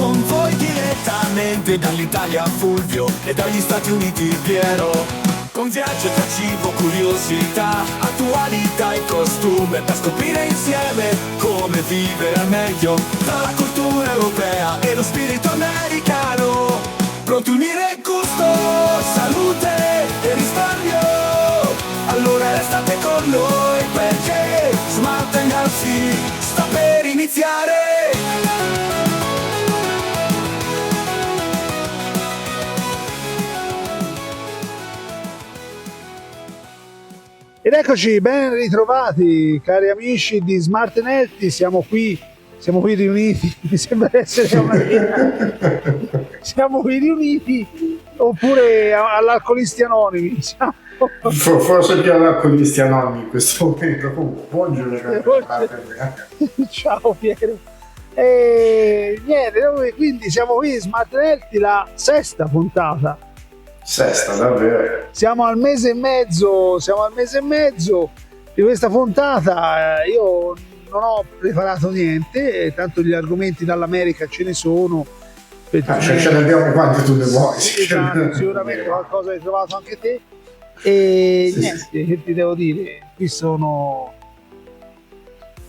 con voi direttamente dall'Italia Fulvio e dagli Stati Uniti Piero. Con viaggio tra cibo, curiosità, attualità e costume, per scoprire insieme come vivere al meglio tra la cultura europea e lo spirito americano. Pronti a unire gusto, salute e risparmio? Allora restate con noi perché Smart & Healthy sta per iniziare. Ed eccoci, ben ritrovati cari amici di Smart & Healthy, siamo qui riuniti, mi sembra essere una siamo qui riuniti, oppure all'Alcolisti Anonimi, forse più all'Alcolisti Anonimi in questo momento. Buongiorno. Ciao Piero. E niente, noi quindi siamo qui Smart & Healthy, la sesta puntata. Sesta, davvero. Siamo al mese e mezzo di questa puntata. Io non ho preparato niente, tanto gli argomenti dall'America ce ne sono. Ce ne abbiamo quanti tu ne vuoi. Sicuramente qualcosa hai trovato anche te. E sì, niente, sì. Che ti devo dire? Qui sono...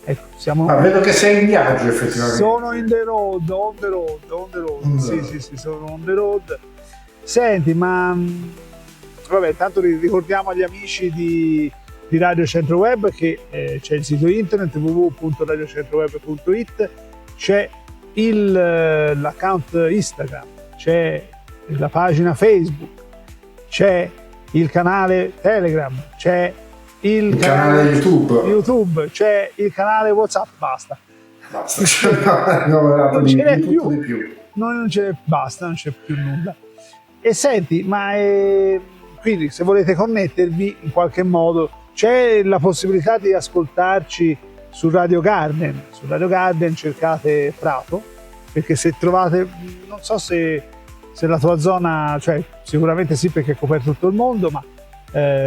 Ecco, siamo... vedo che sei in viaggio effettivamente. Sono on the road. Sì, sono on the road. Senti, ma vabbè, tanto ricordiamo agli amici di Radio Centro Web che c'è il sito internet www.radiocentroweb.it, c'è l'account Instagram, c'è la pagina Facebook, c'è il canale Telegram, c'è il canale YouTube, c'è il canale WhatsApp, basta. Non ce n'è più. Non c'è più nulla. E senti, ma quindi se volete connettervi in qualche modo c'è la possibilità di ascoltarci su Radio Garden. Su Radio Garden cercate Prato, perché se trovate, non so se la tua zona, cioè sicuramente sì perché è coperto tutto il mondo, ma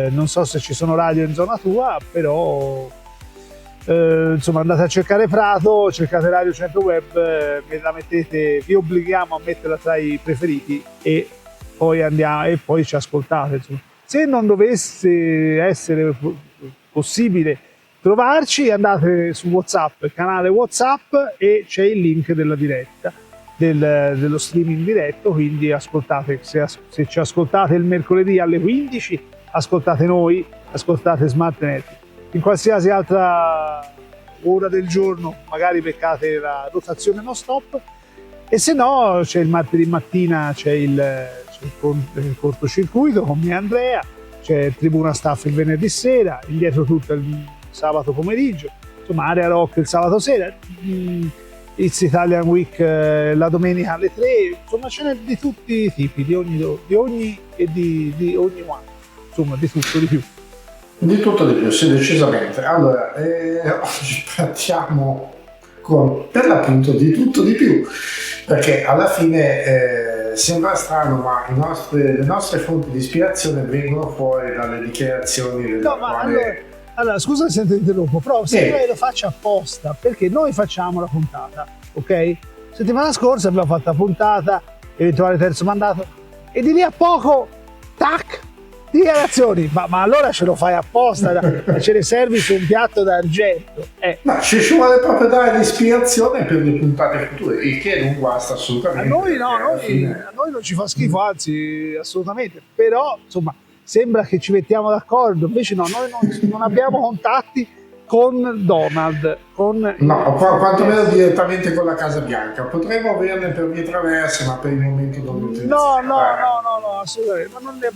non so se ci sono radio in zona tua, però insomma andate a cercare Prato, cercate Radio Centro Web, la mettete, vi obblighiamo a metterla tra i preferiti e poi andiamo e poi ci ascoltate. Insomma. Se non dovesse essere possibile trovarci, andate su WhatsApp, canale WhatsApp, e c'è il link della diretta, dello streaming diretto, quindi ascoltate, se ci ascoltate il mercoledì alle 15, ascoltate noi, ascoltate Smart & Healthy. In qualsiasi altra ora del giorno magari beccate la rotazione non stop, e se no c'è il martedì mattina, c'è il cortocircuito con me e Andrea, c'è Tribuna Staff il venerdì sera, indietro tutto il sabato pomeriggio, insomma Area Rock il sabato sera, It's Italian Week la domenica alle 3, insomma ce n'è di tutti i tipi, di ogni e di ogni one, insomma di tutto di più. Di tutto di più, sì, decisamente. Allora, oggi partiamo con, per l'appunto, di tutto di più, perché alla fine sembra strano, ma le nostre fonti di ispirazione vengono fuori dalle dichiarazioni allora scusa se ti interrompo, però se lo faccio apposta, perché noi facciamo la puntata, ok? Settimana scorsa abbiamo fatto la puntata, eventuale terzo mandato, e di lì a poco, tac, dichiarazioni, ma allora ce lo fai apposta, ce ne servi su un piatto d'argento. Ma ci vuole proprio dare l'ispirazione per le puntate future, il che non guasta assolutamente. A noi non ci fa schifo, anzi assolutamente, però insomma sembra che ci mettiamo d'accordo, invece no, noi non abbiamo contatti con Donald, quantomeno direttamente con la Casa Bianca. Potremmo averne per vie traverse, ma per il momento non lo utilizziamo. No, assolutamente, ma non ne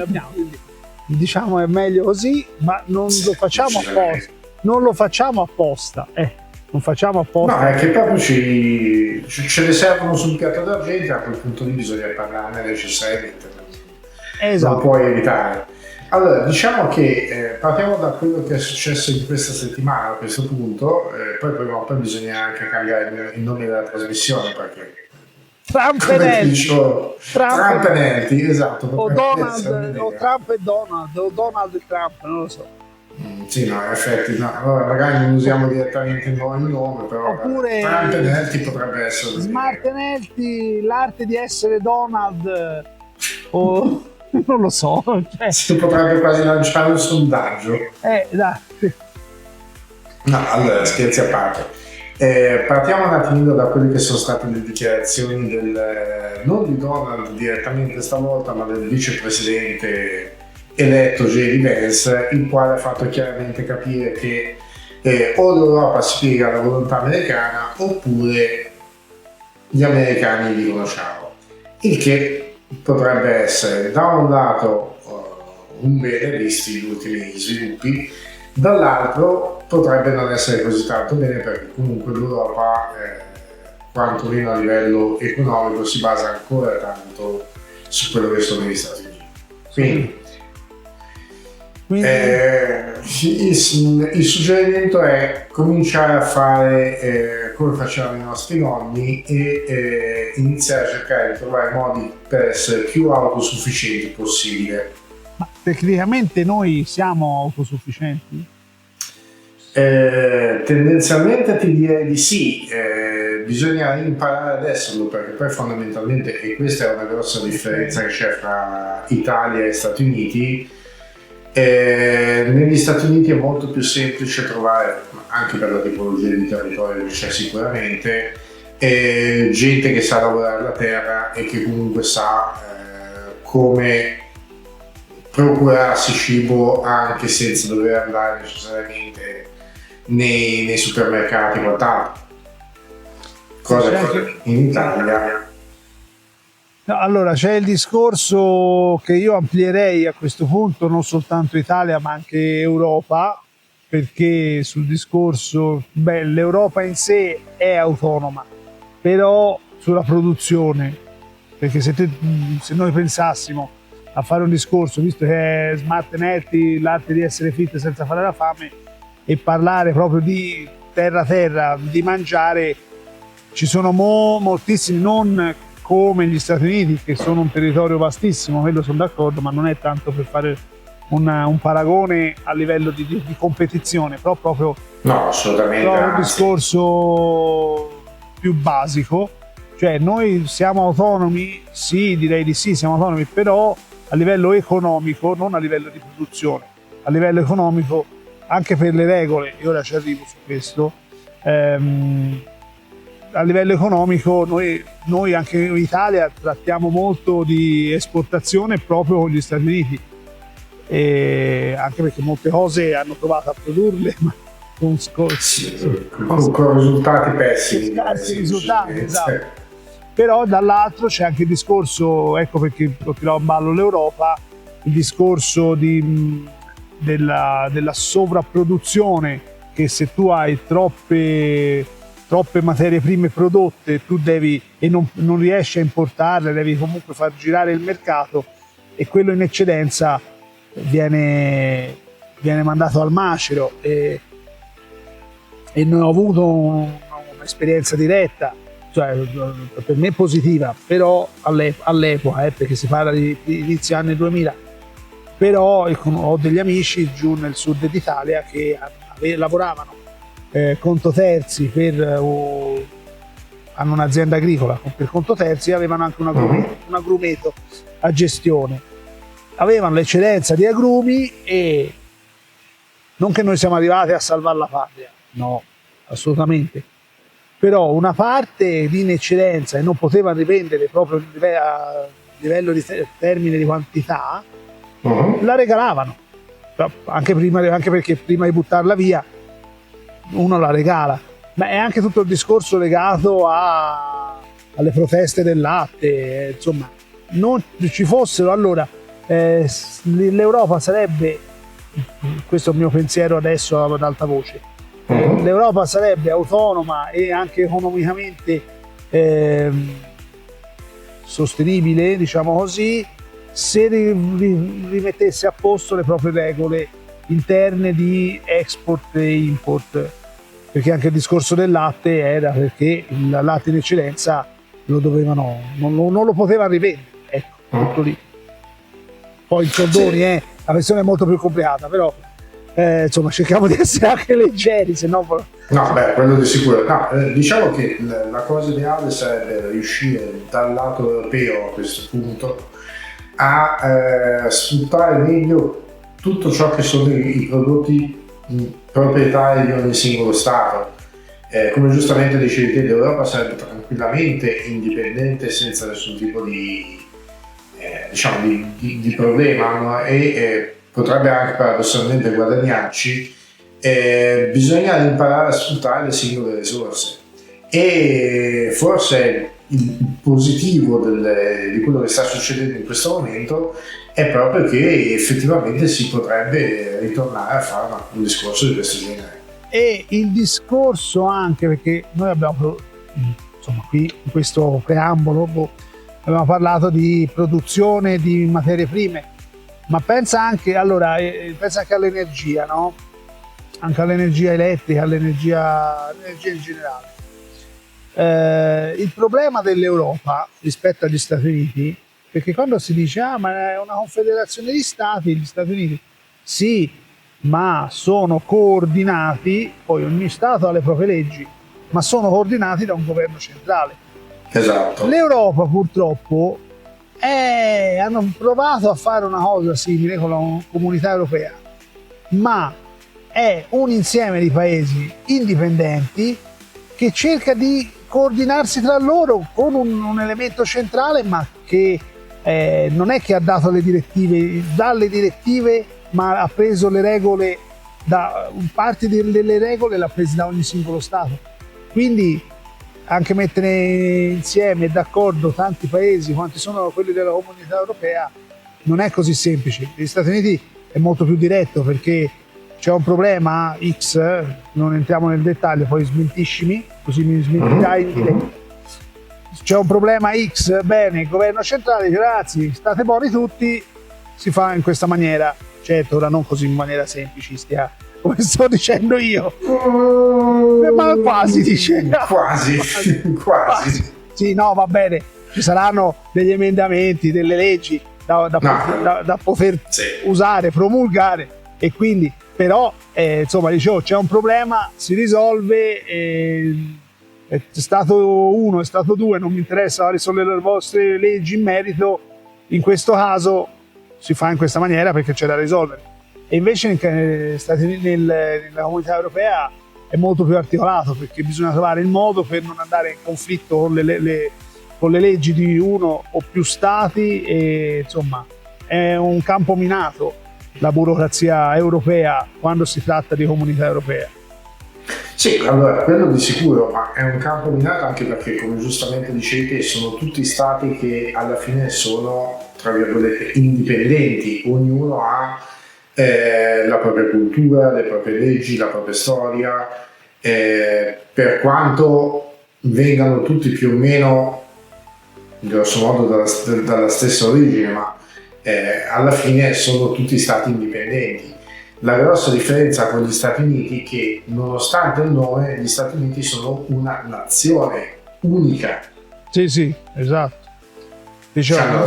abbiamo, quindi diciamo è meglio così, ma non lo facciamo apposta. Non facciamo apposta. No, è che proprio ce ne servono sul piatto d'argento, a quel punto lì bisogna parlarne necessariamente. Esatto. Non puoi evitare. Allora, diciamo che partiamo da quello che è successo in questa settimana a questo punto, poi bisogna anche cambiare il nome della trasmissione, perché Trump e Healthy, esatto. O Donald, o Trump e Donald, o Donald e Trump, non lo so. Sì, no, in effetti, no, allora, magari non usiamo direttamente noi il nome, però Oppure Trump and Healthy potrebbe essere Smart and Healthy, l'arte di essere Donald, o non lo so, cioè, si potrebbe quasi lanciare un sondaggio. dai. No, allora, scherzi a parte. Partiamo un attimino da quelle che sono state le dichiarazioni non di Donald direttamente stavolta, ma del vicepresidente eletto J.D. Vance, il quale ha fatto chiaramente capire che o l'Europa spiega la volontà americana oppure gli americani dicono ciao. Il che potrebbe essere da un lato un bene visti gli ultimi sviluppi, dall'altro potrebbe non essere così tanto bene perché comunque l'Europa, quantomeno a livello economico, si basa ancora tanto su quello che sono gli Stati Uniti. Quindi il suggerimento è cominciare a fare come facevano i nostri nonni e iniziare a cercare di trovare modi per essere più autosufficienti possibile. Ma tecnicamente noi siamo autosufficienti? Tendenzialmente ti direi di sì, bisogna imparare ad esserlo perché poi fondamentalmente, e questa è una grossa differenza che c'è fra Italia e Stati Uniti, negli Stati Uniti è molto più semplice trovare, anche per la tipologia di territorio che c'è sicuramente, gente che sa lavorare la terra e che comunque sa come procurarsi cibo anche senza dover andare necessariamente nei supermercati o quant'altro, cosa che in Italia. No, allora c'è il discorso che io amplierei a questo punto, non soltanto Italia ma anche Europa, perché sul discorso, l'Europa in sé è autonoma, però sulla produzione, perché se noi pensassimo a fare un discorso, visto che è Smart and Healthy, l'arte di essere fit senza fare la fame, e parlare proprio di terra, di mangiare, ci sono moltissimi, non come gli Stati Uniti, che sono un territorio vastissimo, quello sono d'accordo, ma non è tanto per fare un paragone a livello di competizione, però proprio no, assolutamente un discorso più basico, cioè noi siamo autonomi, sì, direi di sì, siamo autonomi, però a livello economico, non a livello di produzione, a livello economico, anche per le regole, e ora ci arrivo su questo, a livello economico noi anche in Italia trattiamo molto di esportazione proprio con gli Stati Uniti, e anche perché molte cose hanno provato a produrle ma con risultati pessimi, risultati, esatto. Però dall'altro c'è anche il discorso, ecco perché ho tirato a ballo l'Europa, il discorso della sovrapproduzione, che se tu hai troppe materie prime prodotte tu devi, e non riesci a importarle, devi comunque far girare il mercato, e quello in eccedenza viene mandato al macero, e ne ho avuto un'esperienza diretta, cioè per me positiva, però all'epoca, perché si parla di inizio anni 2000, però ho degli amici giù nel sud d'Italia che lavoravano conto terzi hanno un'azienda agricola per conto terzi, e avevano anche un agrumeto a gestione, avevano l'eccedenza di agrumi, e non che noi siamo arrivati a salvare la patria, no, assolutamente, però una parte di in eccedenza e non potevano rivendere proprio a livello di termine di quantità, la regalavano, anche perché prima di buttarla via uno la regala. Ma è anche tutto il discorso legato alle proteste del latte, insomma, non ci fossero, allora l'Europa sarebbe, questo è il mio pensiero adesso ad alta voce, l'Europa sarebbe autonoma e anche economicamente sostenibile, diciamo così, se rimettesse a posto le proprie regole interne di export e import, perché anche il discorso del latte era perché il latte in eccedenza lo dovevano, non lo potevano rivendere, ecco, tutto lì. Poi in soldoni la questione è molto più complicata, però insomma cerchiamo di essere anche leggeri, se no... No, beh, quello di sicuro. No, diciamo che la cosa ideale sarebbe riuscire dal lato europeo a questo punto a sfruttare meglio tutto ciò che sono i prodotti proprietari di ogni singolo Stato. Come giustamente dicevi te, l'Europa sarebbe tranquillamente indipendente senza nessun tipo di problema, no? E potrebbe anche paradossalmente guadagnarci. Bisogna imparare a sfruttare le singole risorse, e forse il positivo di quello che sta succedendo in questo momento è proprio che effettivamente si potrebbe ritornare a fare un discorso di questo genere. E il discorso anche, perché noi abbiamo, insomma, qui in questo preambolo abbiamo parlato di produzione di materie prime, ma pensa anche all'energia, no? Anche all'energia elettrica, all'energia in generale. Il problema dell'Europa rispetto agli Stati Uniti, perché quando si dice ma è una confederazione di stati, gli Stati Uniti sì, ma sono coordinati, poi ogni stato ha le proprie leggi, ma sono coordinati da un governo centrale. Esatto. L'Europa purtroppo hanno provato a fare una cosa simile con la Comunità Europea, ma è un insieme di paesi indipendenti che cerca di coordinarsi tra loro con un elemento centrale, ma che non è che ha dato le direttive, dalle direttive, ma ha preso le regole, parte delle regole l'ha prese da ogni singolo Stato. Quindi anche mettere insieme e d'accordo tanti paesi quanti sono quelli della Comunità Europea non è così semplice. Negli Stati Uniti è molto più diretto, perché c'è un problema X, non entriamo nel dettaglio, poi smentiscimi, così mi smentirai in diretta. C'è un problema X, bene, il governo centrale dice ragazzi, state buoni tutti, si fa in questa maniera. Certo, ora non così in maniera semplicistica, come sto dicendo io, ma quasi dice. Quasi. Sì, no, va bene, ci saranno degli emendamenti, delle leggi da poter usare, promulgare, e quindi però insomma dicevo, c'è un problema, si risolve, è stato 1, è stato 2, non mi interessa quali sono le vostre leggi in merito, in questo caso si fa in questa maniera perché c'è da risolvere. E invece nella Comunità Europea è molto più articolato, perché bisogna trovare il modo per non andare in conflitto con le leggi di uno o più stati, e insomma è un campo minato la burocrazia europea quando si tratta di Comunità Europea. Sì, allora quello di sicuro, ma è un campo minato anche perché, come giustamente dicete, sono tutti stati che alla fine sono, tra virgolette, indipendenti, ognuno ha la propria cultura, le proprie leggi, la propria storia, per quanto vengano tutti più o meno grosso modo dalla stessa origine, ma alla fine sono tutti stati indipendenti. La grossa differenza con gli Stati Uniti è che, nonostante il nome, gli Stati Uniti sono una nazione unica. Sì, esatto. Hanno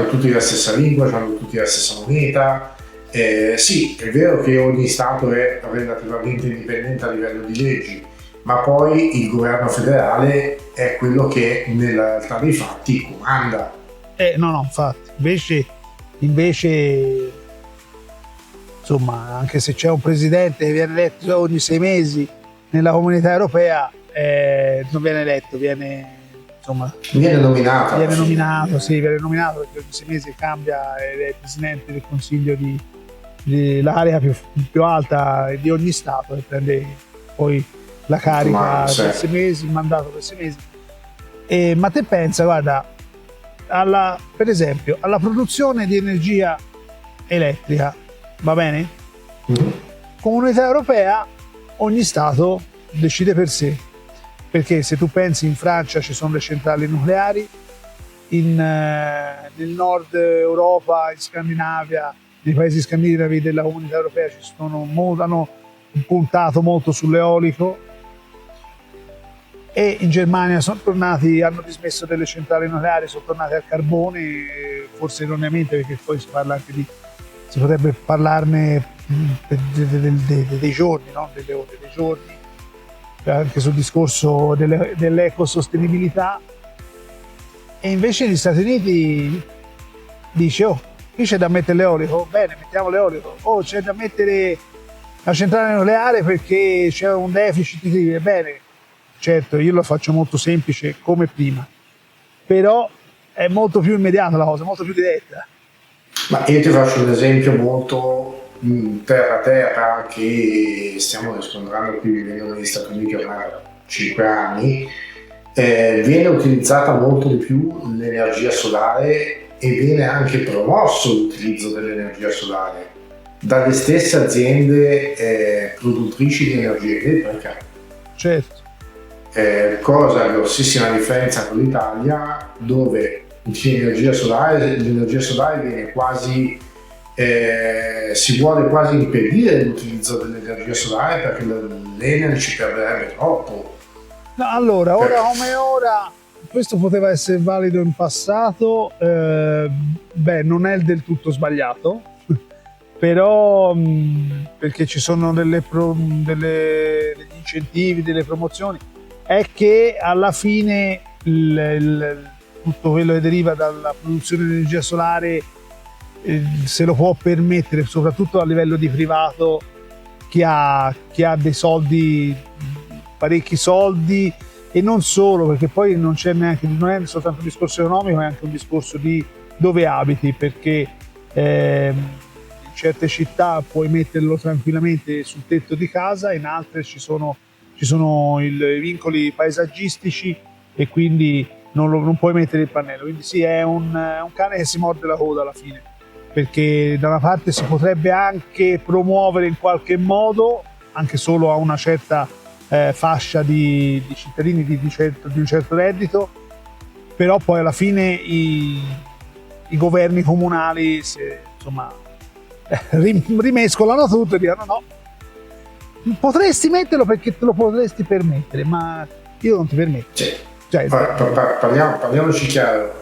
tutti la stessa lingua, hanno tutti la stessa moneta. Sì, è vero che ogni Stato è relativamente indipendente a livello di leggi, ma poi il governo federale è quello che nella realtà dei fatti comanda. No, infatti, invece insomma, anche se c'è un presidente che viene eletto ogni 6 mesi nella Comunità Europea, non viene eletto, viene nominato. Viene nominato perché ogni 6 mesi cambia il presidente del Consiglio l'area più alta di ogni Stato, e prende poi la carica per 6 mesi, il mandato per 6 mesi. Ma te pensa, guarda, per esempio, alla produzione di energia elettrica, va bene? Comunità Europea, ogni Stato decide per sé, perché se tu pensi, in Francia ci sono le centrali nucleari, nel nord Europa, in Scandinavia, nei paesi scandinavi della Comunità Europea hanno puntato molto sull'eolico, e in Germania hanno dismesso delle centrali nucleari, sono tornati al carbone, forse erroneamente, perché poi si parla anche si potrebbe parlarne dei giorni, no? Delle ore, dei giorni, anche sul discorso dell'ecosostenibilità. E invece negli Stati Uniti dice: oh, qui c'è da mettere l'eolico, bene, mettiamo l'eolico. Oh, c'è da mettere la centrale nucleare perché c'è un deficit di... Bene, certo, io lo faccio molto semplice come prima, però è molto più immediata la cosa, molto più diretta. Ma io ti faccio un esempio molto terra a terra che stiamo riscontrando qui vivendo negli Stati Uniti ormai da 5 anni. Viene utilizzata molto di più l'energia solare e viene anche promosso l'utilizzo dell'energia solare dalle stesse aziende produttrici di energia elettrica. Certo. Cosa grossissima differenza con l'Italia, dove l'energia solare viene quasi si vuole quasi impedire l'utilizzo dell'energia solare perché l'Enel ci perderebbe troppo. No, allora, ora come ora, questo poteva essere valido in passato, non è del tutto sbagliato, però perché ci sono degli incentivi, delle promozioni, è che alla fine tutto quello che deriva dalla produzione di energia solare se lo può permettere, soprattutto a livello di privato, chi ha dei soldi, parecchi soldi, e non solo, perché poi non è soltanto un discorso economico, è anche un discorso di dove abiti, perché in certe città puoi metterlo tranquillamente sul tetto di casa, in altre ci sono i vincoli paesaggistici e quindi non puoi mettere il pannello. Quindi sì, è un cane che si morde la coda alla fine, perché da una parte si potrebbe anche promuovere in qualche modo, anche solo a una certa fascia di cittadini di un certo reddito, però poi alla fine i governi comunali rimescolano tutto e dicono no, potresti metterlo perché te lo potresti permettere, ma io non ti permetto. Sì. Cioè, parliamoci chiaro,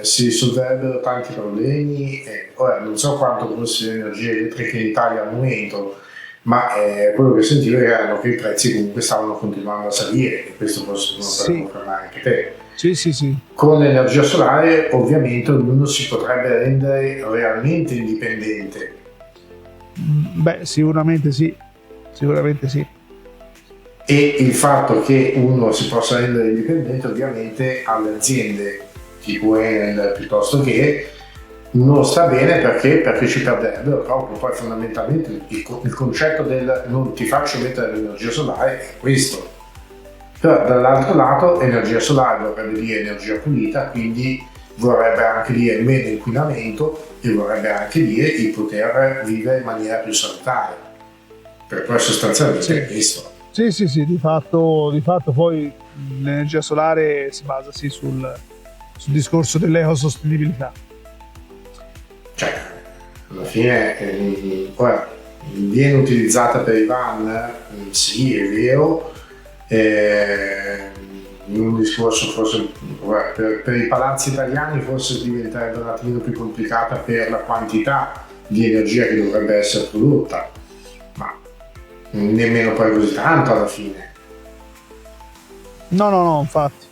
si risolverebbero tanti problemi. Ora non so quanto fosse l'energia elettrica in Italia al momento, ma quello che sentivo era che i prezzi comunque stavano continuando a salire, e questo forse non per confermare anche te. Sì. Con l'energia solare ovviamente ognuno si potrebbe rendere realmente indipendente. Beh, sicuramente sì. E il fatto che uno si possa rendere indipendente ovviamente alle aziende tipo Enel piuttosto che non sta bene perché ci perderebbero proprio. Poi fondamentalmente il concetto del non ti faccio mettere l'energia solare è questo. Però dall'altro lato energia solare vorrebbe dire energia pulita, quindi vorrebbe anche dire meno inquinamento e vorrebbe anche dire il poter vivere in maniera più salutare. Per poi sostanzialmente è questo. Sì, di fatto poi l'energia solare si basa sul discorso dell'ecosostenibilità. Cioè, alla fine ora viene utilizzata per i van, sì, è vero, in un discorso forse per i palazzi italiani forse diventerebbe un attimino più complicata per la quantità di energia che dovrebbe essere prodotta, ma nemmeno poi così tanto alla fine. No, infatti.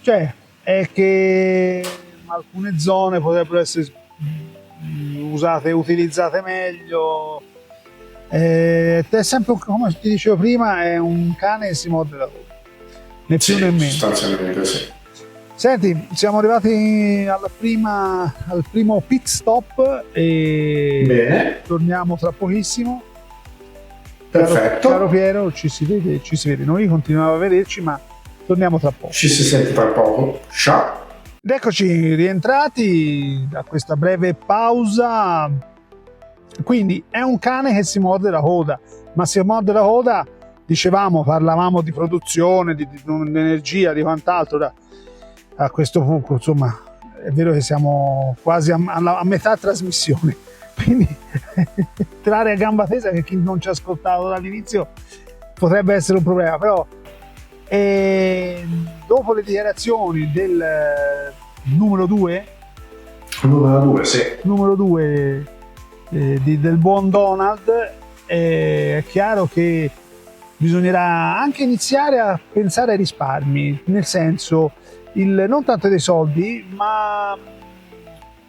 Cioè, è che alcune zone potrebbero essere utilizzate meglio. È sempre, come ti dicevo prima, è un cane che si morde la coda, né più né meno. Sostanzialmente sì. Senti, siamo arrivati al primo pit stop e Bene. Torniamo tra pochissimo. Perfetto. Caro Piero, ci si vede. Noi continuiamo a vederci, ma torniamo tra poco. Ci si sente tra poco. Ciao. Ed eccoci rientrati da questa breve pausa. Quindi è un cane che si morde la coda, ma si morde la coda, parlavamo di produzione, di energia, di quant'altro. A questo punto, insomma, è vero che siamo quasi a metà trasmissione, quindi entrare a gamba tesa, che chi non ci ha ascoltato dall'inizio potrebbe essere un problema, però dopo le dichiarazioni del numero 2, numero 2, sì. Numero 2 del buon Donald, è chiaro che bisognerà anche iniziare a pensare ai risparmi, nel senso, non tanto dei soldi, ma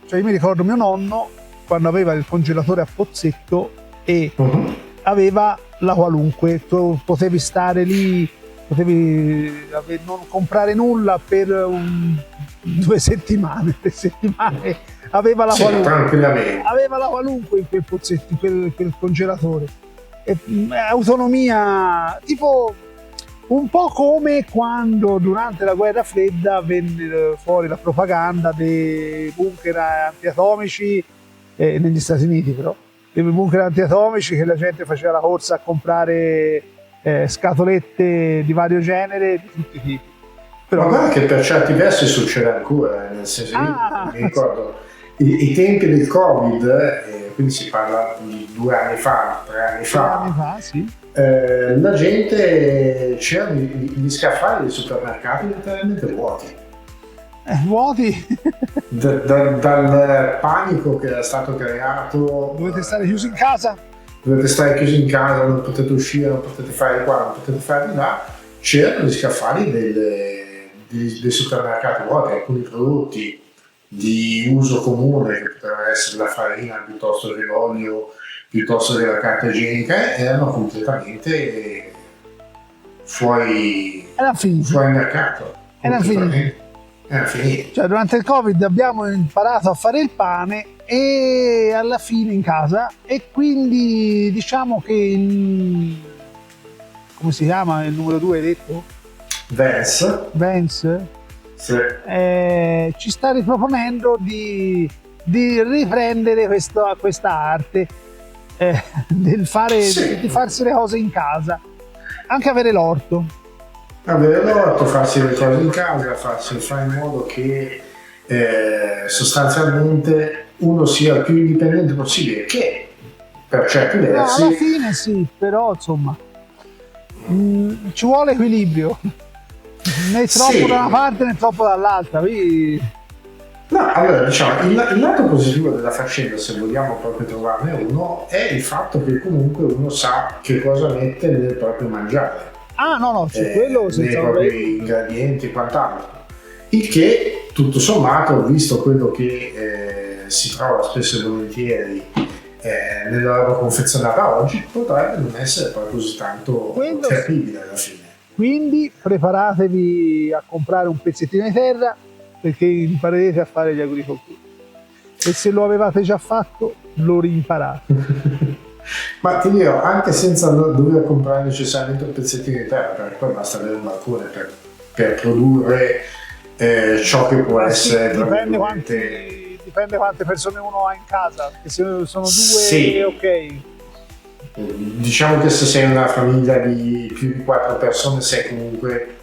cioè io mi ricordo mio nonno quando aveva il congelatore a pozzetto e aveva la qualunque, tu potevi stare lì, potevi non comprare nulla per 2 settimane, 3 settimane, aveva la qualunque, tranquillamente. aveva la qualunque in quel pozzetto, in quel congelatore. E, autonomia, tipo un po' come quando durante la guerra fredda venne fuori la propaganda dei bunker antiatomici negli Stati Uniti, però dei bunker antiatomici, che la gente faceva la corsa a comprare scatolette di vario genere di tutti i tipi. Però, ma guarda che per certi versi succede ancora, nel senso mi ricordo i tempi del Covid, quindi si parla di 2 anni fa, 3 anni fa, sì. La gente, c'erano gli scaffali dei supermercati letteralmente vuoti. Vuoti? Dal panico che era stato creato. Dovete stare chiusi in casa? Dovete stare chiusi in casa, non potete uscire, non potete fare di qua, non potete fare di là. C'erano gli scaffali dei supermercati vuoti, alcuni prodotti di uso comune, che potevano essere la farina piuttosto che l'olio, piuttosto che la carta igienica, erano completamente fuori mercato. Erano finiti. Cioè, durante il Covid abbiamo imparato a fare il pane e alla fine in casa, e quindi diciamo che come si chiama il numero 2 hai detto? Vance? Sì. Ci sta riproponendo di riprendere questa arte del fare, di farsi le cose in casa, anche avere l'orto, farsi le cose in casa, fare in modo che sostanzialmente uno sia il più indipendente possibile, che per certi versi alla fine sì, però insomma ci vuole equilibrio, né troppo da una parte né troppo dall'altra. No, allora diciamo, il lato positivo della faccenda, se vogliamo proprio trovarne uno, è il fatto che comunque uno sa che cosa mette nel proprio mangiare. Quello senza nei propri ingredienti e quant'altro. Il che, tutto sommato, visto quello che si trova spesso e volentieri nella roba confezionata oggi, potrebbe non essere poi così tanto terribile alla fine. Quindi preparatevi a comprare un pezzettino di terra, perché imparerete a fare gli agricoltori, e se lo avevate già fatto lo rimparate. Ma ti dirò, anche senza dover comprare necessariamente un pezzettino di terra, perché poi basta avere un balcone per produrre ciò che può essere. Dipende quante persone uno ha in casa, perché se sono 2 ok. Diciamo che se sei una famiglia di più di 4 persone sei comunque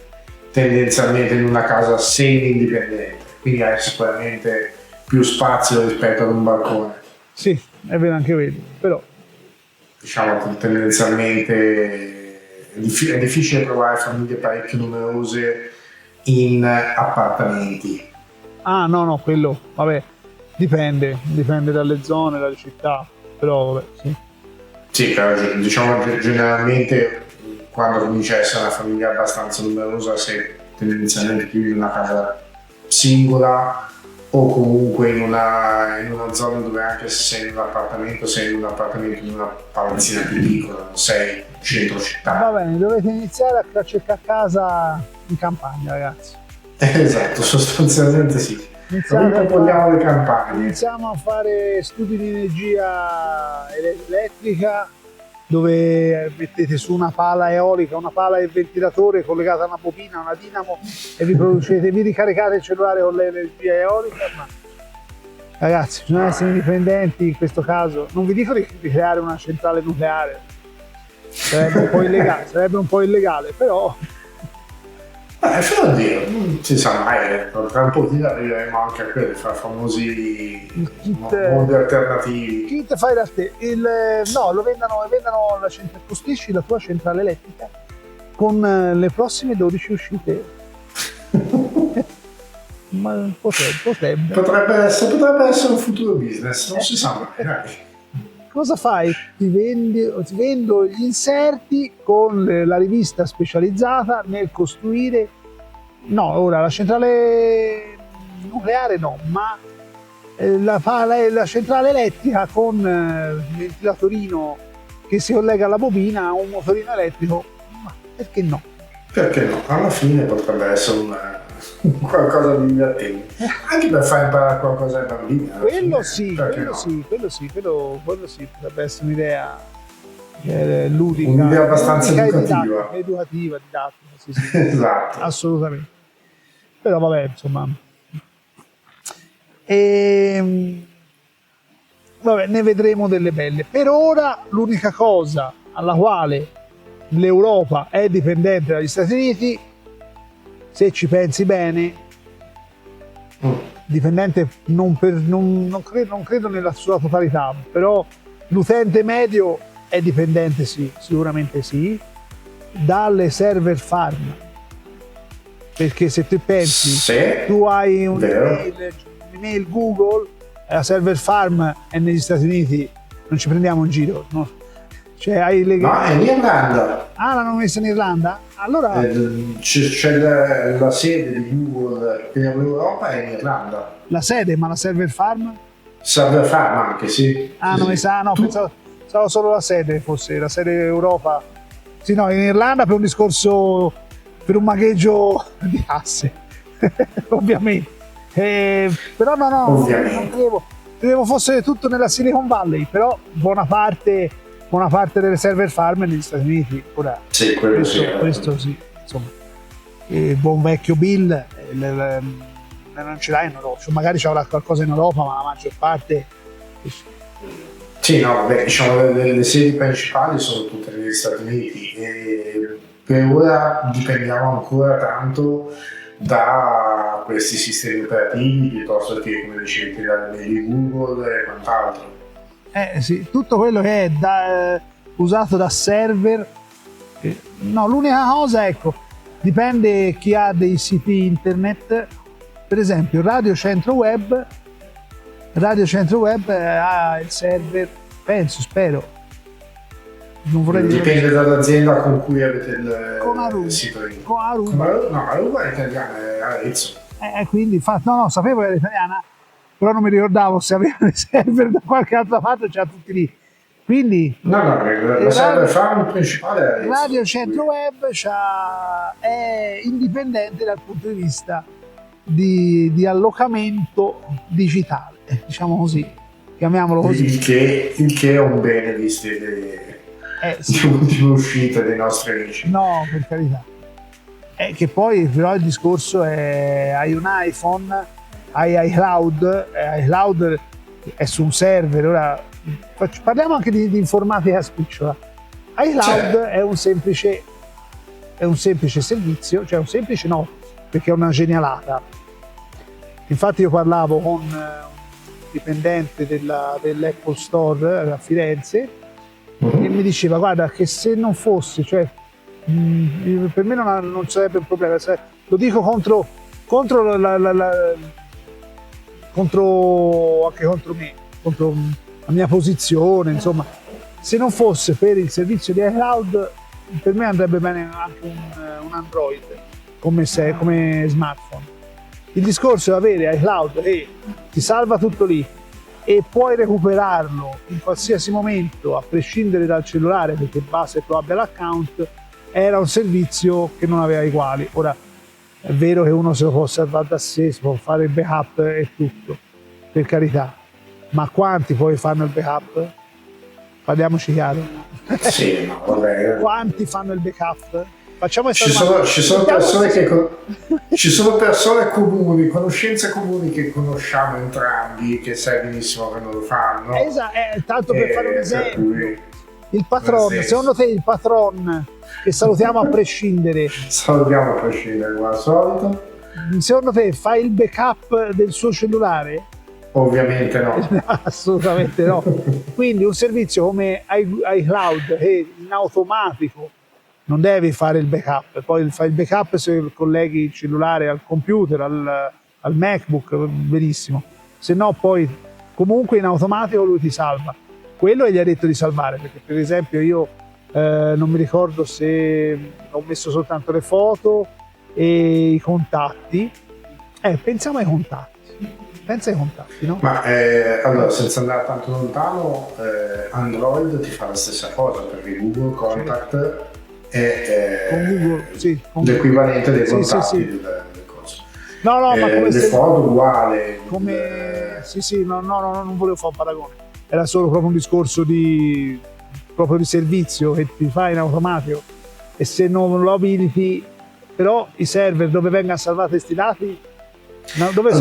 tendenzialmente in una casa semi-indipendente, quindi hai sicuramente più spazio rispetto ad un balcone. Sì, è vero anche quello, però diciamo tendenzialmente è difficile trovare famiglie parecchio numerose in appartamenti. No, quello, vabbè, dipende dalle zone, dalle città, però vabbè, sì. Sì, però diciamo che generalmente quando comincia a essere una famiglia abbastanza numerosa sei tendenzialmente più in una casa singola, o comunque in una zona dove, anche se sei in un appartamento in una palazzina più piccola, non sei centro città. Va bene, dovete iniziare a cercare casa in campagna, ragazzi. Esatto, sostanzialmente sì. Riproponiamo le campagne. Iniziamo a fare studi di energia elettrica, dove mettete su una pala eolica, una pala e ventilatore collegata a una bobina, una dinamo, e vi ricaricate il cellulare con l'energia eolica. Ma ragazzi, bisogna essere indipendenti in questo caso. Non vi dico di creare una centrale nucleare, sarebbe un po' illegale, però non si sa mai, tra un pochino arriveremo anche a quelli fra famosi mondi alternativi. Kit fai da te, lo vendano costruisci la tua centrale elettrica con le prossime 12 uscite. Ma potrebbe essere un futuro business, non si sa mai. Cosa fai? Ti vendo gli inserti con la rivista specializzata nel costruire. No, ora la centrale nucleare no, ma la centrale elettrica con il ventilatorino che si collega alla bobina a un motorino elettrico, ma perché no? Perché no? Alla fine potrebbe essere qualcosa di divertente. Anche per far imparare qualcosa ai bambini. Quello sì, potrebbe essere un'idea ludica. Un'idea abbastanza ludica educativa. Didattica, sì. Esatto. Assolutamente. Però vabbè, insomma. Vabbè, ne vedremo delle belle. Per ora l'unica cosa alla quale l'Europa è dipendente dagli Stati Uniti, se ci pensi bene, dipendente non credo nella sua totalità, però l'utente medio è dipendente, sì, sicuramente sì, dalle server farm. Perché se tu pensi, tu hai un'email Google, la server farm è negli Stati Uniti, non ci prendiamo in giro, no? Cioè, hai no, è in Irlanda. Ah, l'hanno messa in Irlanda? Allora c'è la sede di Google per l'Europa è in Irlanda. La sede, ma la server farm? Server farm anche, sì. Ah, hanno messa, no, pensavo solo la sede, fosse la sede Europa. Sì, no, in Irlanda per un discorso, per un magheggio di asse, ovviamente. Però no, non credevo fosse tutto nella Silicon Valley, però buona parte delle server farm negli Stati Uniti. Ora, sì, questo sì, insomma, il buon vecchio Bill non ce l'ha in Europa, cioè, magari c'avrà qualcosa in Europa, ma la maggior parte. Sì, no, beh, diciamo le sedi principali sono tutte negli Stati Uniti e per ora dipendiamo ancora tanto da questi sistemi operativi piuttosto che, come dicevi, dalle Google e quant'altro. Sì, tutto quello che è usato da server, no, l'unica cosa, ecco, dipende chi ha dei siti internet, per esempio Radio Centro Web ha il server, spero, non vorrei dire. Dipende dall'azienda con cui avete il sito. Con Aruba. No, Aruba è italiana, è Arezzo. Quindi, no, sapevo che era italiana, però non mi ricordavo se avevano i server da qualche altra parte, c'era tutti lì. Quindi la server farm principale è Arezzo. Radio Centro Web è indipendente dal punto di vista di allocamento digitale, diciamo così, chiamiamolo così. Il che è un bene viste le ultime uscite dei nostri amici. No, per carità. Che poi però il discorso è: hai un iPhone, hai iCloud è su un server. Ora parliamo anche di informatica spicciola. iCloud è un semplice servizio, cioè un semplice no, perché è una genialata. Infatti io parlavo con un dipendente dell'Apple Store a Firenze e mi diceva: guarda, che se non fosse, cioè per me non sarebbe un problema, lo dico contro anche contro me, contro la mia posizione, insomma, se non fosse per il servizio di iCloud, per me andrebbe bene anche un Android come smartphone. Il discorso è avere iCloud che ti salva tutto lì e puoi recuperarlo in qualsiasi momento a prescindere dal cellulare, perché basta che tu abbia l'account. Era un servizio che non aveva eguali. Ora è vero che uno se lo può salvare da sé, si può fare il backup e tutto, per carità, ma quanti poi fanno il backup? Parliamoci chiaro. Sì, no, vabbè. Quanti fanno il backup? Facciamo ci sono persone comuni, conoscenze comuni che conosciamo entrambi, che sai benissimo che non lo fanno. Esatto, tanto per fare un esempio. Il patron, secondo te il patron, che salutiamo a prescindere. Salutiamo a prescindere, come al solito. Secondo te fa il backup del suo cellulare? Ovviamente no. Assolutamente no. Quindi un servizio come iCloud che in automatico non devi fare il backup, poi fai il backup se colleghi il cellulare al computer, al MacBook, benissimo. Se no poi comunque in automatico lui ti salva. quello gli ha detto di salvare, perché per esempio io non mi ricordo se ho messo soltanto le foto e i contatti. Pensiamo ai contatti. Pensa ai contatti, no? Ma allora, senza andare tanto lontano, Android ti fa la stessa cosa, perché Google Contact è Con Google, sì, con l'equivalente dei sì, contatti sì. del coso. No, ma come le se... foto uguale. Come... Sì, no, non volevo fare un paragone. Era solo proprio un discorso proprio di servizio che ti fa in automatico, e se non lo abiliti, però i server dove vengono salvati questi dati, dove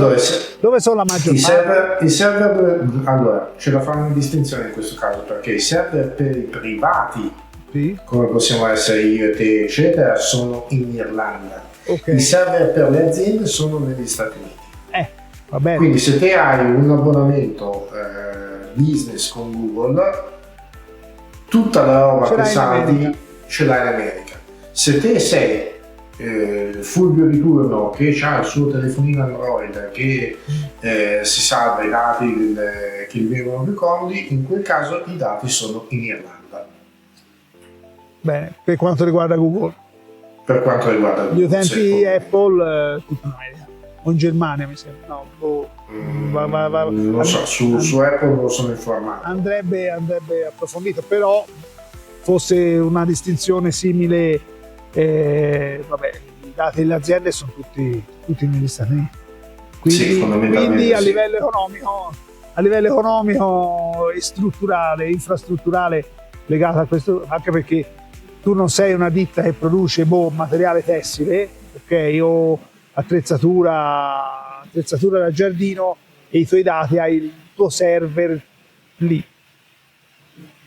sono la maggior parte? I server, allora, c'è da fare una distinzione in questo caso, perché i server per i privati, Sì. come possiamo essere io e te, eccetera, sono in Irlanda. Okay. I server per le aziende sono negli Stati Uniti. Va bene. Quindi se te hai un abbonamento business con Google, tutta la roba che salvi ce l'hai in America. Se te sei Fulvio di turno che ha il suo telefonino Android che si salva i dati che gli vengono ricordi, in quel caso i dati sono in Irlanda. Bene, per quanto riguarda Google. Per quanto riguarda Google, gli utenti Apple, tutta un'idea. O in Germania mi sembra. No, non lo so, su Apple non sono informato. Andrebbe approfondito, però fosse una distinzione simile, vabbè, i dati delle aziende sono tutti negli Stati Uniti. Quindi a livello economico e strutturale, infrastrutturale legato a questo, anche perché tu non sei una ditta che produce materiale tessile, ok, o attrezzatura da giardino, e i tuoi dati hai il tuo server lì,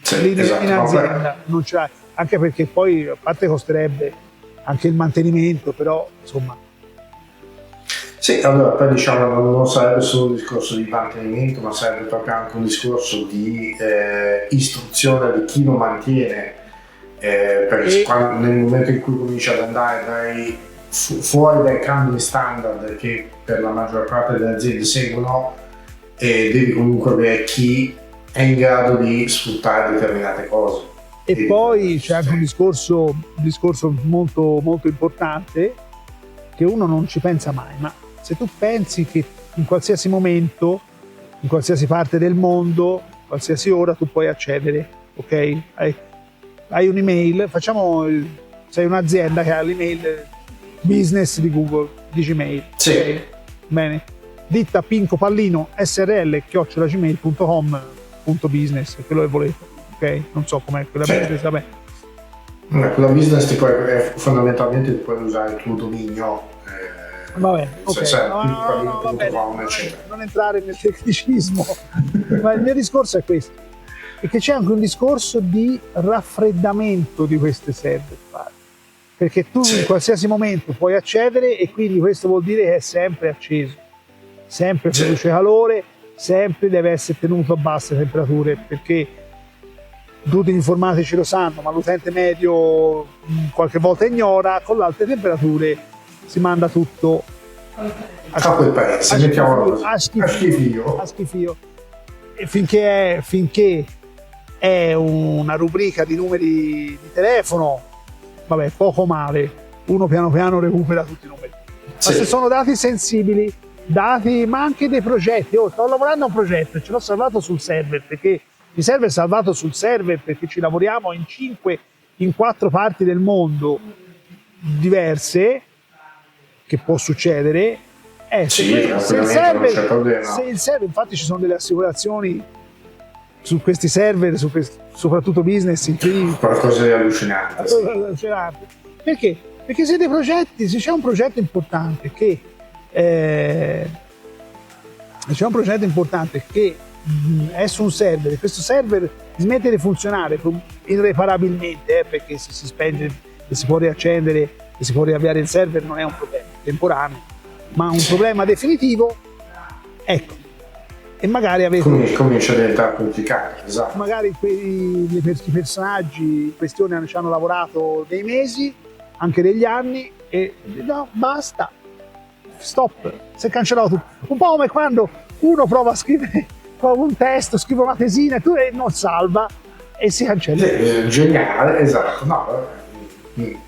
Esatto, in azienda, non ce l'hai, anche perché poi a parte costerebbe anche il mantenimento, però insomma. Sì, allora poi diciamo non sarebbe solo un discorso di mantenimento, ma sarebbe proprio anche un discorso di istruzione di chi lo mantiene, perché nel momento in cui comincia ad andare fuori dai canoni standard che per la maggior parte delle aziende seguono, devi comunque avere chi è in grado di sfruttare determinate cose. E poi c'è anche un discorso molto, molto importante, che uno non ci pensa mai, ma se tu pensi che in qualsiasi momento, in qualsiasi parte del mondo, qualsiasi ora tu puoi accedere, ok? Hai un'email, sei un'azienda che ha l'email business di Google, di Gmail. Sì. Okay? Bene. Ditta Pinco Pallino srl@gmail.com.business, quello che volete, ok? Non so com'è quella business, vabbè. Quella business fondamentalmente ti puoi usare il tuo dominio. Va bene, ok. Non entrare nel tecnicismo, ma il mio discorso è questo, è che c'è anche un discorso di raffreddamento di queste server, perché tu in qualsiasi momento puoi accedere, e quindi questo vuol dire che è sempre acceso, sempre produce calore, sempre deve essere tenuto a basse temperature, perché tutti gli informatici lo sanno, ma l'utente medio qualche volta ignora, con le alte temperature si manda tutto a quel paese, mettiamolo a schifio. E finché è una rubrica di numeri di telefono, vabbè, poco male, uno piano piano recupera tutti i numeri. Ma se sono dati sensibili, ma anche dei progetti, sto lavorando a un progetto e ce l'ho salvato sul server, perché il server è salvato sul server perché ci lavoriamo in 4 parti del mondo diverse, che può succedere. Se il server, infatti ci sono delle assicurazioni su questi server, soprattutto business, incredibili. Qualcosa di allucinante. Perché? Perché se c'è un progetto importante che è su un server, e questo server smette di funzionare irreparabilmente, perché se si spenge e si può riaccendere e si può riavviare il server, non è un problema temporaneo, ma un problema definitivo, ecco. E magari comincia a diventare complicato, esatto. Magari i personaggi in questione ci hanno lavorato dei mesi, anche degli anni, e no, basta, stop, si è cancellato tutto. Un po' come quando uno prova a scrivere un testo, scrivo una tesina e tu non salva e si cancella. Geniale, esatto. No,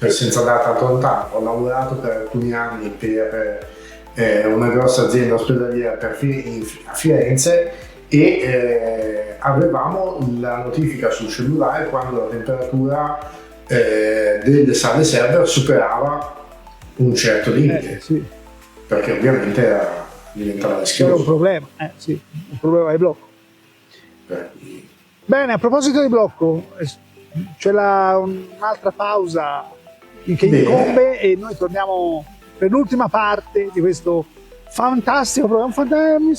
senza andare tanto lontano, ho lavorato per alcuni anni per una grossa azienda ospedaliera a Firenze e avevamo la notifica sul cellulare quando la temperatura delle sale server superava un certo limite, Sì. perché ovviamente diventava C'era un rischioso. problema, sì, un problema di blocco. Bene, a proposito di blocco, c'è un'altra pausa che incombe e noi torniamo per l'ultima parte di questo fantastico programma.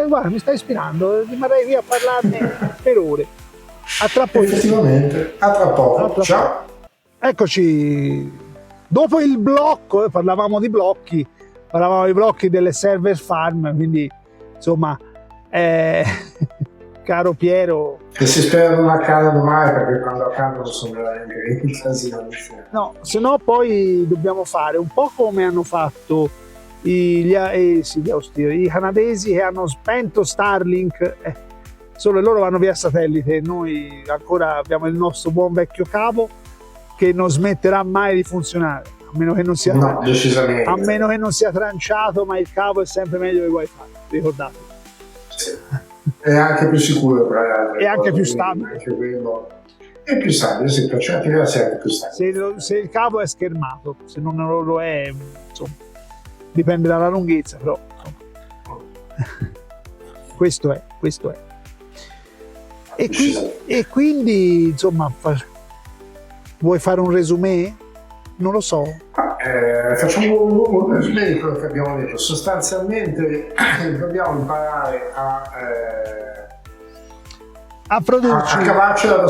Guarda, mi sta ispirando, rimarrei qui a parlarne per ore. A tra poco. Effettivamente, a tra poco. A tra Ciao. Eccoci, dopo il blocco, parlavamo di blocchi delle server farm, quindi insomma, caro Piero. Che si spera non accadano mai, perché quando accadono sono veramente in casino. No, se no poi dobbiamo fare un po' come hanno fatto i canadesi che hanno spento Starlink, solo loro vanno via satellite, noi ancora abbiamo il nostro buon vecchio cavo che non smetterà mai di funzionare, a meno che non sia, decisamente. A meno che non sia tranciato, ma il cavo è sempre meglio del wifi, ricordate. Sì. È anche più sicuro tra le altre è anche cose, più stabile. Anche quello è più stabile, sì, per certi versi è anche più stabile. Se il cavo è schermato, se non lo è, insomma, dipende dalla lunghezza, però questo è. E quindi insomma, vuoi fare un resumé? Non lo so. Facciamo un resumé di quello che abbiamo detto. Sostanzialmente dobbiamo imparare a produrci, a cavarcela da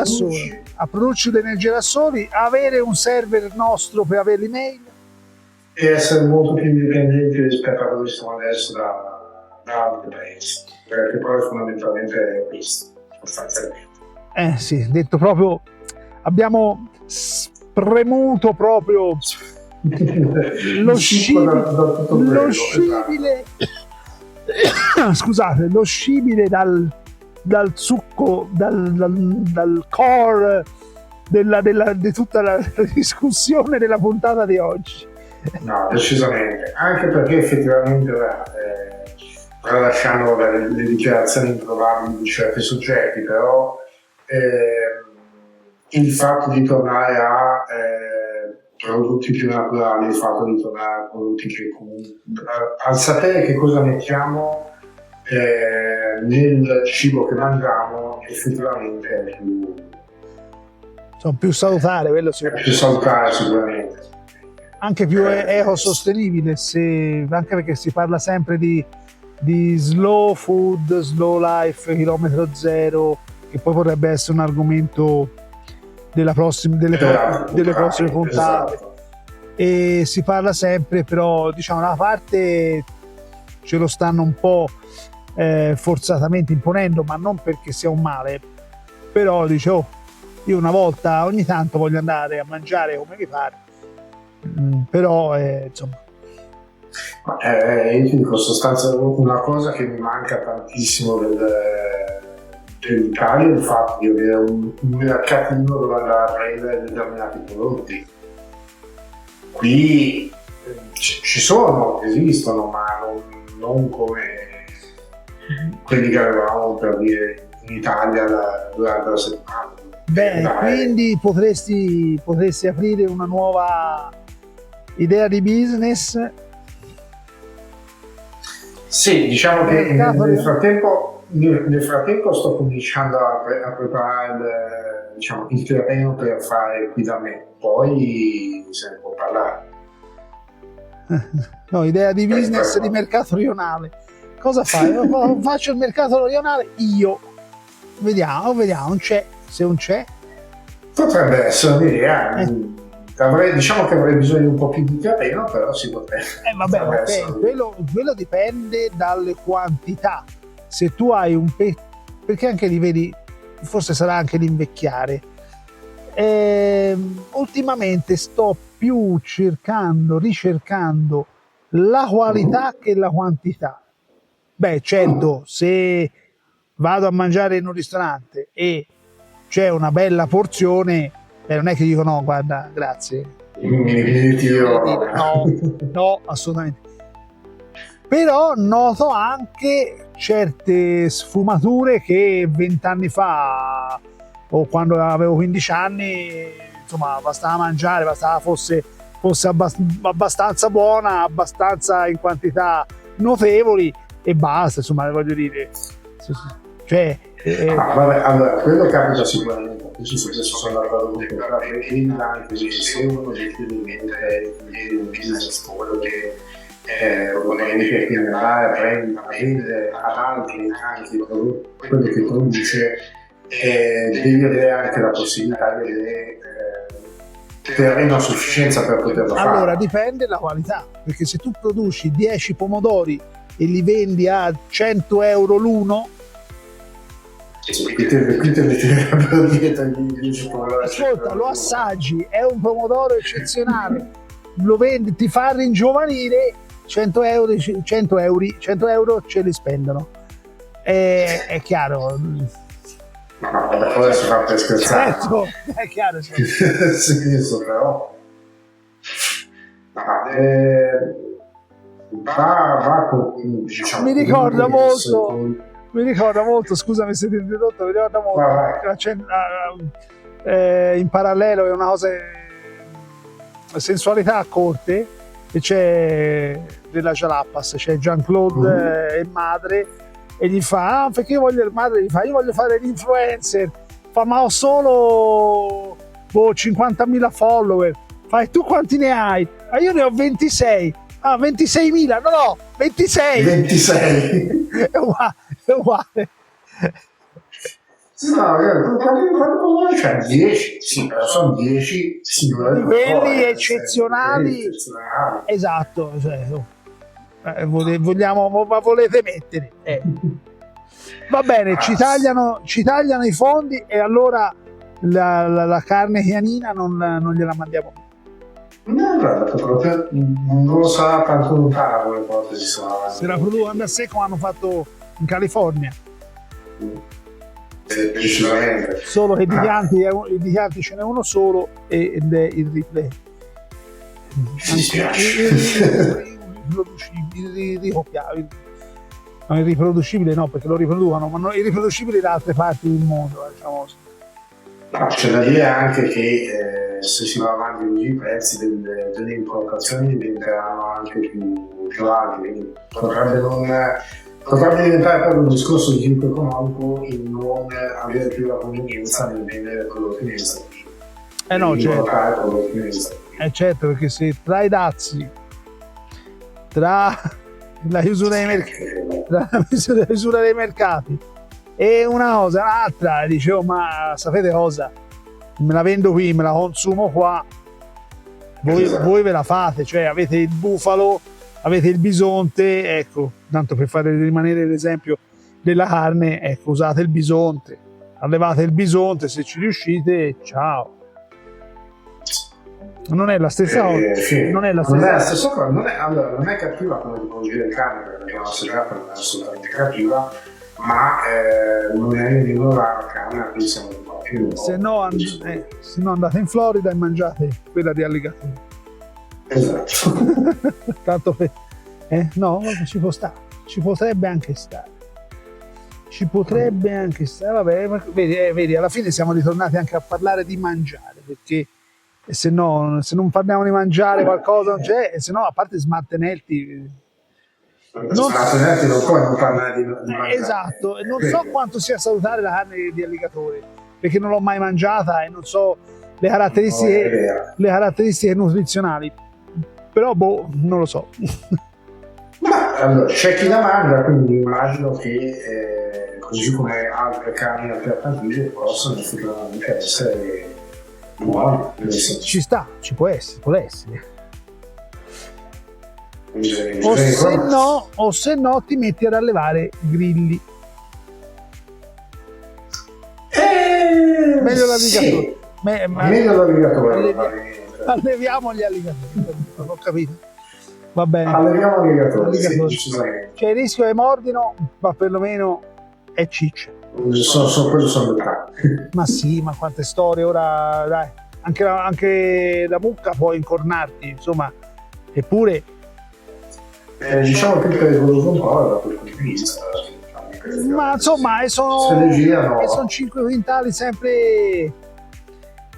soli, a produrci l'energia da soli, avere un server nostro per avere l'email e essere molto più indipendenti rispetto a quello che siamo adesso da altri paesi, perché poi fondamentalmente è questo, sostanzialmente. Sì, detto proprio, abbiamo premuto proprio lo scibile, scusate, lo scibile dal succo, dal core di tutta la discussione della puntata di oggi. No, decisamente, anche perché effettivamente tralasciando le dichiarazioni improbabili di certi soggetti, però il fatto di tornare a prodotti più naturali, il fatto di tornare a prodotti che al sapere che cosa mettiamo nel cibo che mangiamo, effettivamente è più salutare, quello è più salutare sicuramente. Anche più ecosostenibile, anche perché si parla sempre di slow food, slow life, chilometro zero, che poi potrebbe essere un argomento delle prossime puntate. Esatto. E si parla sempre, però diciamo una parte ce lo stanno un po' forzatamente imponendo, ma non perché sia un male, però dice io una volta ogni tanto voglio andare a mangiare come mi pare. Però insomma, io ti dico, sostanzialmente una cosa che mi manca tantissimo dell'Italia è il fatto di avere un mercatino dove andare a prendere determinati prodotti. Qui ci sono, esistono, ma non come quelli che avevamo, per dire, in Italia durante la settimana. Quindi potresti aprire una nuova idea di business? Sì, diciamo che nel frattempo sto cominciando a preparare il terreno per fare qui da me, poi se ne può parlare. No, idea di business di mercato rionale. Cosa fai? Faccio il mercato rionale io. Vediamo, se non c'è. Potrebbe essere un'idea. Diciamo che avrei bisogno di un po' più di terreno, però si potrebbe. Quello dipende dalle quantità. Se tu hai perché anche lì vedi, forse sarà anche l'invecchiare. Ultimamente sto più ricercando la qualità che la quantità. Beh, certo, se vado a mangiare in un ristorante e c'è una bella porzione, non è che dico no, guarda, grazie. No, assolutamente. Però noto anche certe sfumature che 20 anni fa o quando avevo 15 anni, insomma, bastava mangiare, bastava fosse abbastanza buona, abbastanza in quantità notevoli e basta, insomma, voglio dire. Cioè, vabbè, allora, quello capita sicuramente, adesso sono d'accordo con te, però anche se uno definitivamente è un business che ovviamente quindi andare a prendere ad altri anche quello che produce, devi avere anche la possibilità di avere una sufficienza per poterlo fare. Allora dipende dalla qualità, perché se tu produci 10 pomodori e li vendi a 100 euro l'uno, qui te metterebbero dietro gli 10 pomodori. Ascolta, lo assaggi, è un pomodoro eccezionale, lo vendi, ti fa ringiovanire, 100 euro ce li spendono. È chiaro. No, ora si fa per scherzare. Certo, è chiaro. Sì, però. Va con, diciamo, mi ricorda molto, scusami se ti ho interrotto, mi ricorda molto. In parallelo è una cosa, sensualità a corte, e c'è della Jalapas, c'è Jean-Claude e madre, e gli fa, perché io voglio, il madre gli fa, io voglio fare l'influencer, fa, ma ho solo 50.000 follower, fa, e tu quanti ne hai? Ah, io ne ho 26. Ah, 26.000, no, 26. 26. È uguale. No, quando c'è 10, sì, però sono 10 di quelli eccezionali. Esatto, cioè, volete mettere. Va bene, ci tagliano i fondi e allora la carne chianina non gliela mandiamo più. No, guarda, non lo sa tanto lontano come ipotesi. Se la producono a sé come hanno fatto in California. Decisamente. Solo che di pianti ce n'è uno solo ed è il replay. Irriproducibile no, perché lo riproducono, ma non irriproducibile da altre parti del mondo, diciamo. No, c'è da dire anche che se si va avanti così i prezzi delle importazioni diventeranno anche più alti, quindi potrebbe diventare proprio un discorso di sviluppo economico il non avere più la convenienza nel vendere prodotti negli Stati Uniti. No, certo, perché se tra i dazi, tra la chiusura dei mercati e una cosa, un'altra, dicevo, ma sapete cosa? Me la vendo qui, me la consumo qua, voi ve la fate, cioè avete il bufalo, avete il bisonte, ecco, tanto per fare rimanere l'esempio della carne, ecco, usate il bisonte, allevate il bisonte, se ci riuscite, ciao. Non è la stessa cosa. Sì. Non è la stessa cosa. Non è cattiva come tipologia di carne, perché abbiamo assaggiato, non è assolutamente cattiva, ma non è nemmeno la carne a cui siamo più. Se no andate in Florida e mangiate quella di alligatore. Esatto. Tanto per no, ci può stare, ci potrebbe anche stare. Vabbè, vedi, alla fine siamo ritornati anche a parlare di mangiare, perché se non parliamo di mangiare qualcosa non c'è, e se no, a parte Smartenelti non parla di mangiare. Esatto, e non so quanto sia salutare la carne di alligatore, perché non l'ho mai mangiata e non so le caratteristiche nutrizionali, però non lo so. Ma allora, c'è chi la mangia, quindi immagino che così come altre carni alternative possono effettivamente essere buone. Ci sta, ci può essere. O se no ti metti ad allevare grilli. Meglio l'alligatore. Sì. Meglio l'alligatore. Alleviamo gli alligatori, non ho capito. Va bene. Alleriamo alligatori, sì, Alligatori. decisamente. C'è il rischio che mordino, ma perlomeno è ciccia. Quello sono dettagli. Ma sì, ma quante storie ora, dai. Anche la mucca può incornarti, insomma, eppure. Diciamo più pericoloso un po' da quel punto di vista. Ma insomma, Se le girano. sono 5 quintali sempre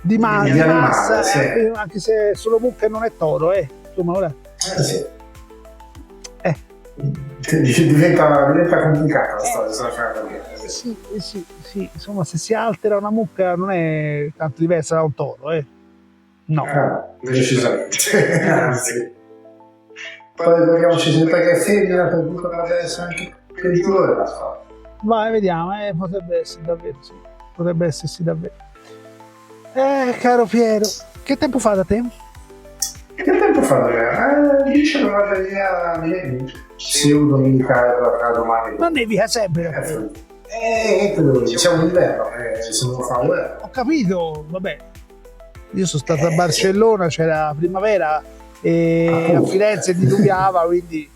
di animale, massa, sì. anche se solo mucca e non è toro, insomma, ora. Sì. Diventa complicata la storia, se la fai capire. Sì, insomma, se si altera una mucca non è tanto diversa da un toro, No. Decisamente. Anzi. Poi ricordiamoci sempre che è femmina, per cui potrebbe essere anche peggiore la storia. Vai, vediamo, potrebbe essere davvero, sì. Potrebbe essersi davvero. Caro Piero, che tempo fa da te? Che tempo fa da me? Dice una via pseudo militare tra domani. Ma nevica sempre da te. Siamo in inverno, se non fa guerra. Ho capito, vabbè. Io sono stato a Barcellona, c'era la primavera e a Firenze diluviava, quindi.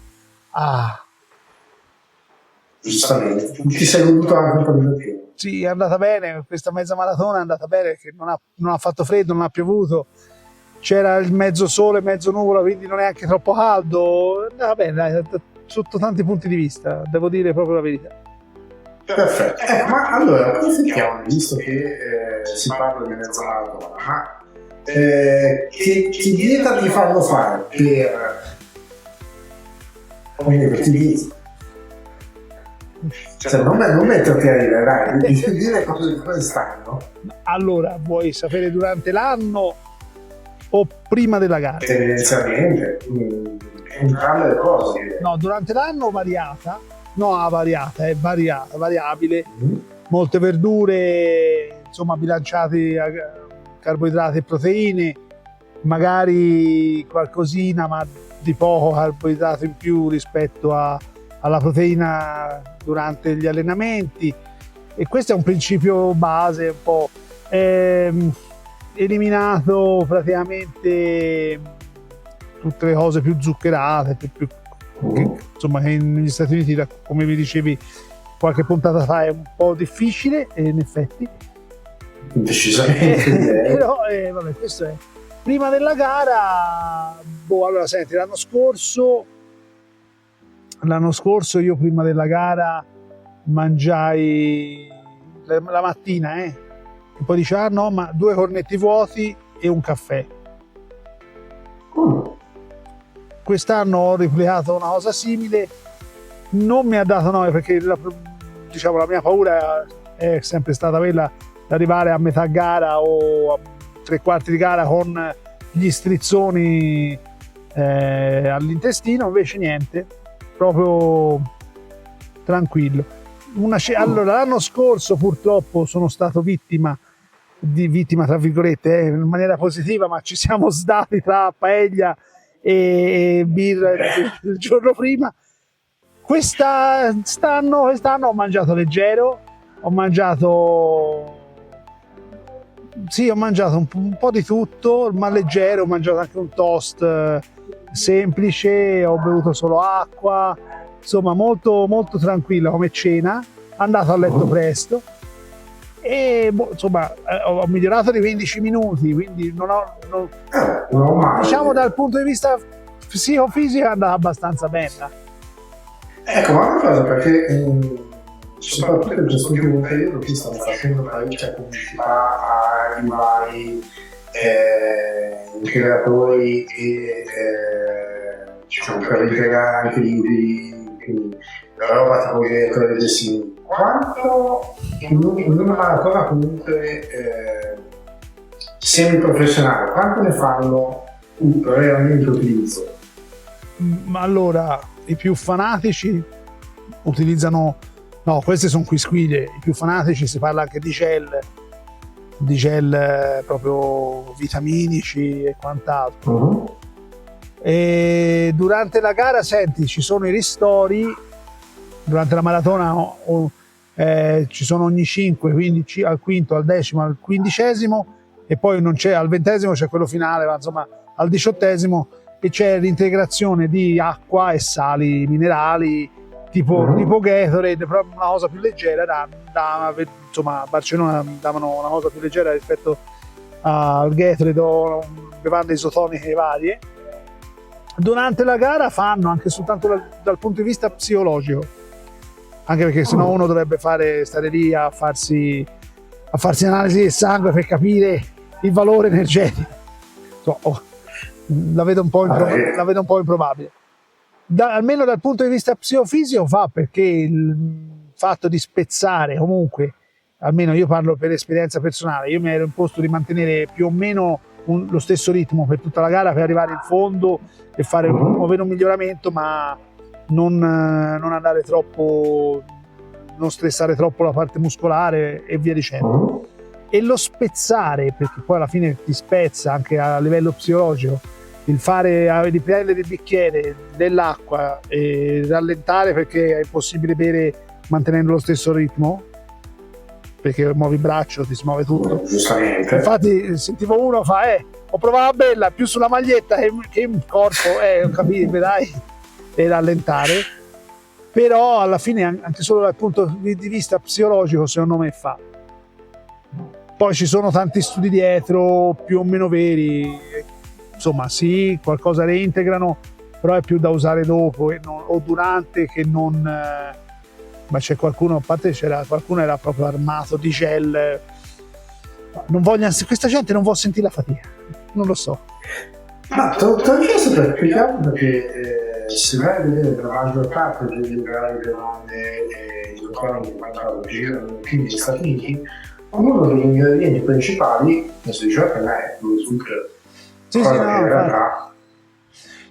Giustamente. Ti sei goduto anche un po' di più. Sì, è andata bene, questa mezza maratona è andata bene perché non ha fatto freddo, non ha piovuto. C'era il mezzo sole, mezzo nuvola, quindi non è anche troppo caldo. Va bene, dai, sotto tanti punti di vista, devo dire proprio la verità. Perfetto. Ma allora, approfittiamo, visto che si parla di mezza maratona, ma che dieta ti fanno fare per ti dici? Cioè, non metterti a ridere, dai, devi dire come stanno. Allora, vuoi sapere durante l'anno o prima della gara? Tendenzialmente, entrambe le cose. No, durante l'anno variata, è variabile, molte verdure, insomma, bilanciate a carboidrati e proteine, magari qualcosina, ma di poco carboidrato in più rispetto alla proteina durante gli allenamenti, e questo è un principio base, un po' eliminato praticamente tutte le cose più zuccherate, più insomma, che negli Stati Uniti, come vi dicevi qualche puntata fa, è un po' difficile, in effetti. Decisamente. Però vabbè, questo è. Prima della gara, allora senti, l'anno scorso io prima della gara mangiai la mattina, e poi dice no, ma 2 cornetti vuoti e un caffè. Quest'anno ho replicato una cosa simile, non mi ha dato noia perché la mia paura è sempre stata quella di arrivare a metà gara o a 3/4 di gara con gli strizzoni all'intestino, invece niente, proprio tranquillo. Allora, l'anno scorso purtroppo sono stato vittima tra virgolette, in maniera positiva, ma ci siamo sdati tra paella e birra il giorno prima. Quest'anno ho mangiato leggero, ho mangiato un po' di tutto, ma leggero, ho mangiato anche un toast semplice, ho bevuto solo acqua, insomma molto, molto tranquilla come cena, andato a letto presto e insomma ho migliorato di 15 minuti, quindi diciamo dal punto di vista psicofisico è andata abbastanza bene. Ecco, ma una cosa, perché soprattutto in quest'ultimo periodo qui stanno facendo parecchia pubblicità ai vari integratori e diciamo per integrare anche gli utili, quindi la roba tipo quelle del simile. Quanto in una maratona comunque semi-professionale, quanto ne fanno realmente utilizzo? Ma allora, i più fanatici utilizzano, no, queste sono quisquiglie, i più fanatici si parla anche di gel proprio vitaminici e quant'altro. E durante la gara, senti, ci sono i ristori, durante la maratona ci sono ogni 5, quindi al quinto, al decimo, al 15esimo, e poi non c'è, al 20esimo c'è quello finale, ma insomma al 18esimo e c'è l'integrazione di acqua e sali minerali tipo Gatorade, proprio una cosa più leggera. Insomma, a Barcellona davano una cosa più leggera rispetto al Gatorade o bevande isotoniche varie. Durante la gara fanno anche soltanto dal punto di vista psicologico, anche perché sennò uno dovrebbe stare lì a farsi analisi del sangue per capire il valore energetico. La vedo un po' improbabile. Almeno dal punto di vista psicofisico fa, perché il fatto di spezzare, comunque, almeno io parlo per esperienza personale, io mi ero imposto di mantenere più o meno lo stesso ritmo per tutta la gara per arrivare in fondo e fare avere un miglioramento, ma non andare troppo, non stressare troppo la parte muscolare e via dicendo. E lo spezzare, perché poi alla fine ti spezza anche a livello psicologico, il di prendere il bicchiere dell'acqua e rallentare perché è impossibile bere mantenendo lo stesso ritmo, perché muovi il braccio, ti si muove tutto. Giustamente. Infatti sentivo uno fa ho provato a berla più sulla maglietta che in corpo, ho capito, vedrai, e rallentare. Però alla fine anche solo dal punto di vista psicologico secondo me fa. Poi ci sono tanti studi dietro, più o meno veri, insomma sì, qualcosa reintegrano, però è più da usare dopo o durante che non... ma c'è qualcuno, a parte qualcuno era proprio armato di gel. Questa gente non vuole sentire la fatica, non lo so. Ma te l'ho chiesto per spiegare, perché se vai a vedere la maggior parte delle gare e i giocatori che mangiano girano negli Stati Uniti, uno degli ingredienti principali, non si diceva che è lo zucchero. Sì, no, in realtà...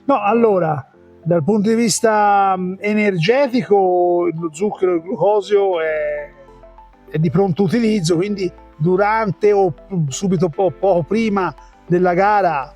No, allora, dal punto di vista energetico, lo zucchero e il glucosio è di pronto utilizzo, quindi durante o subito poco prima della gara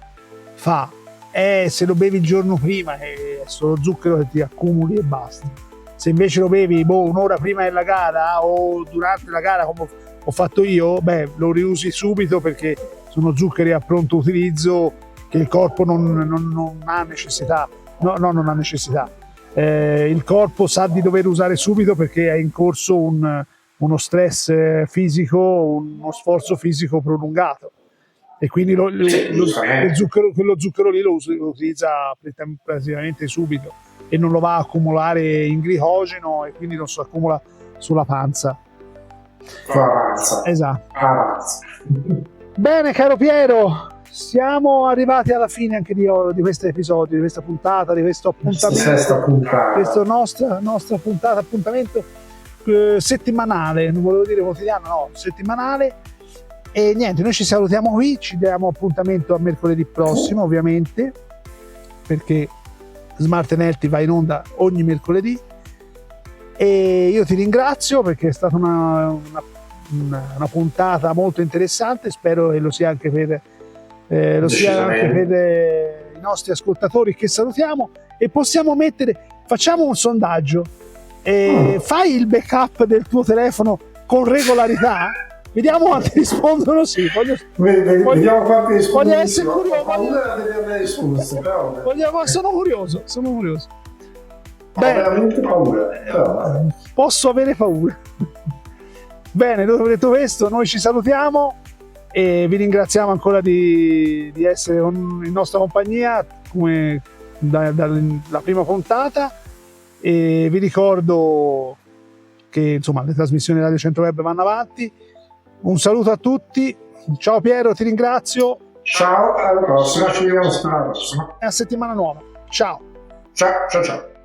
fa. Se lo bevi il giorno prima è solo zucchero che ti accumuli e basta. Se invece lo bevi un'ora prima della gara o durante la gara, come ho fatto io, lo riusi subito, perché sono zuccheri a pronto utilizzo che il corpo non ha necessità. Non ha necessità. Il corpo sa di dover usare subito perché è in corso uno stress fisico, uno sforzo fisico prolungato, e quindi quello zucchero lì lo utilizza praticamente subito e non lo va a accumulare in glicogeno, e quindi non si accumula sulla panza. Esatto. Bene, caro Piero, siamo arrivati alla fine anche di questo episodio, di questa puntata, di questo appuntamento, questo nostra puntata, appuntamento settimanale, non volevo dire quotidiano, no, settimanale. E niente, noi ci salutiamo qui, ci diamo appuntamento a mercoledì prossimo, ovviamente, perché Smart and Healthy va in onda ogni mercoledì. E io ti ringrazio perché è stata una puntata molto interessante, spero che lo sia anche per i nostri ascoltatori, che salutiamo. E facciamo un sondaggio, fai il backup del tuo telefono con regolarità, vediamo quanti rispondono sì. Vediamo quanti rispondono. Voglio essere curioso. Sono curioso. Ho veramente paura. Posso avere paura. Bene, dopo detto questo, noi ci salutiamo e vi ringraziamo ancora di essere in nostra compagnia come dalla prima puntata, e vi ricordo che insomma le trasmissioni Radio Centro Web vanno avanti. Un saluto a tutti, ciao Piero, ti ringrazio. Ciao, alla prossima, ci vediamo settimana prossima. E a settimana nuova. Ciao. Ciao.